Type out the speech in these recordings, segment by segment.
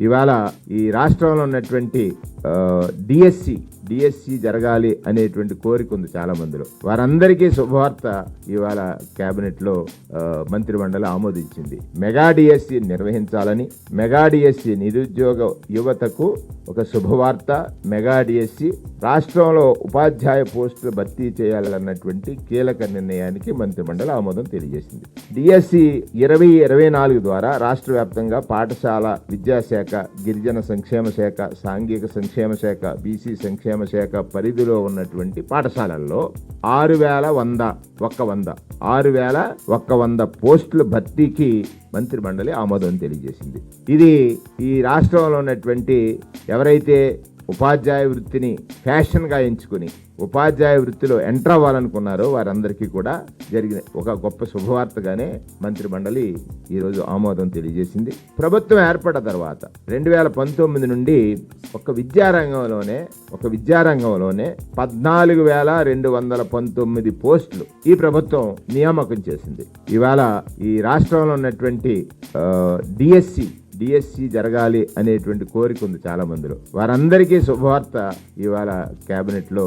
ఇవాళ ఈ రాష్ట్రంలో ఉన్నటువంటి డిఎస్సి జరగాలి అనేటువంటి కోరిక ఉంది చాలా మందిలో. వారందరికీ శుభవార్త ఇవాళ కేబినెట్ లో మంత్రిమండలి ఆమోదించింది. మెగా డిఎస్సి నిర్వహించాలని, మెగా డిఎస్సి నిరుద్యోగ యువతకు ఒక శుభవార్త. మెగా డిఎస్సి రాష్ట్రంలో ఉపాధ్యాయ పోస్టులు భర్తీ చేయాలన్నటువంటి కీలక నిర్ణయానికి మంత్రిమండలి ఆమోదం తెలియజేసింది. డిఎస్సి 2024 ద్వారా రాష్ట్ర వ్యాప్తంగా పాఠశాల విద్యాశాఖ, గిరిజన సంక్షేమ శాఖ, సాంఘిక సంక్షేమ శాఖ, బీసీ సంక్షేమ శాఖ పరిధిలో ఉన్నటువంటి పాఠశాలల్లో 6,100 పోస్టుల భర్తీకి మంత్రిమండలి ఆమోదం తెలియజేసింది. ఇది ఈ రాష్ట్రంలో ఉన్నటువంటి ఎవరైతే ఉపాధ్యాయ వృత్తిని ఫ్యాషన్గా ఎంచుకుని ఉపాధ్యాయ వృత్తిలో ఎంటర్ అవ్వాలనుకున్నారో వారందరికీ కూడా జరిగిన ఒక గొప్ప శుభవార్తగానే మంత్రిమండలి ఈరోజు ఆమోదం తెలియజేసింది. ప్రభుత్వం ఏర్పడిన తర్వాత 2019 నుండి ఒక విద్యారంగంలోనే 14,219 పోస్టులు ఈ ప్రభుత్వం నియామకం చేసింది. ఇవాళ ఈ రాష్ట్రంలో ఉన్నటువంటి డిఎస్సి జరగాలి అనేటువంటి కోరిక ఉంది చాలా మందిలో. వారందరికీ శుభవార్త ఇవాళ కేబినెట్ లో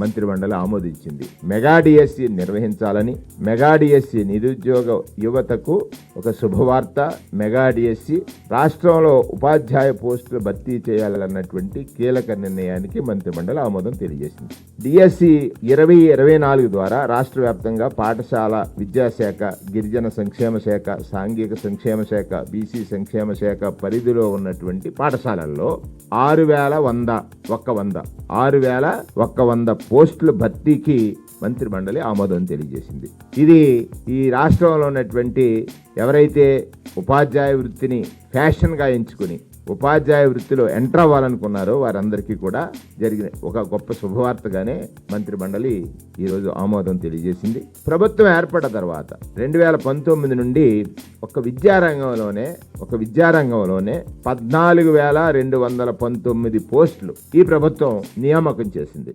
మంత్రిమండలి ఆమోదించింది. మెగా డిఎస్సి నిర్వహించాలని, మెగా డిఎస్సి నిరుద్యోగ యువతకు ఒక శుభవార్త. మెగా డిఎస్సి రాష్ట్రంలో ఉపాధ్యాయ పోస్టులు భర్తీ చేయాలన్నటువంటి కీలక నిర్ణయానికి మంత్రిమండలి ఆమోదం తెలియజేసింది. డిఎస్సి 2024 ద్వారా రాష్ట్ర వ్యాప్తంగా పాఠశాల విద్యాశాఖ, గిరిజన సంక్షేమ శాఖ, సాంఘిక సంక్షేమ శాఖ, బీసీ సంక్షేమ శాఖ పరిధిలో ఉన్నటువంటి పాఠశాలల్లో 6,100 పోస్టుల భర్తీకి మంత్రిమండలి ఆమోదం తెలియజేసింది. ఇది ఈ రాష్ట్రంలో ఉన్నటువంటి ఎవరైతే ఉపాధ్యాయ వృత్తిని ఫ్యాషన్గా ఎంచుకుని ఉపాధ్యాయ వృత్తిలో ఎంటర్ అవ్వాలనుకున్నారో వారందరికీ కూడా జరిగిన ఒక గొప్ప శుభవార్తగానే మంత్రిమండలి ఈరోజు ఆమోదం తెలియజేసింది. ప్రభుత్వం ఏర్పడిన తర్వాత 2019 నుండి ఒక విద్యారంగంలోనే 14,219 పోస్టులు ఈ ప్రభుత్వం నియామకం చేసింది.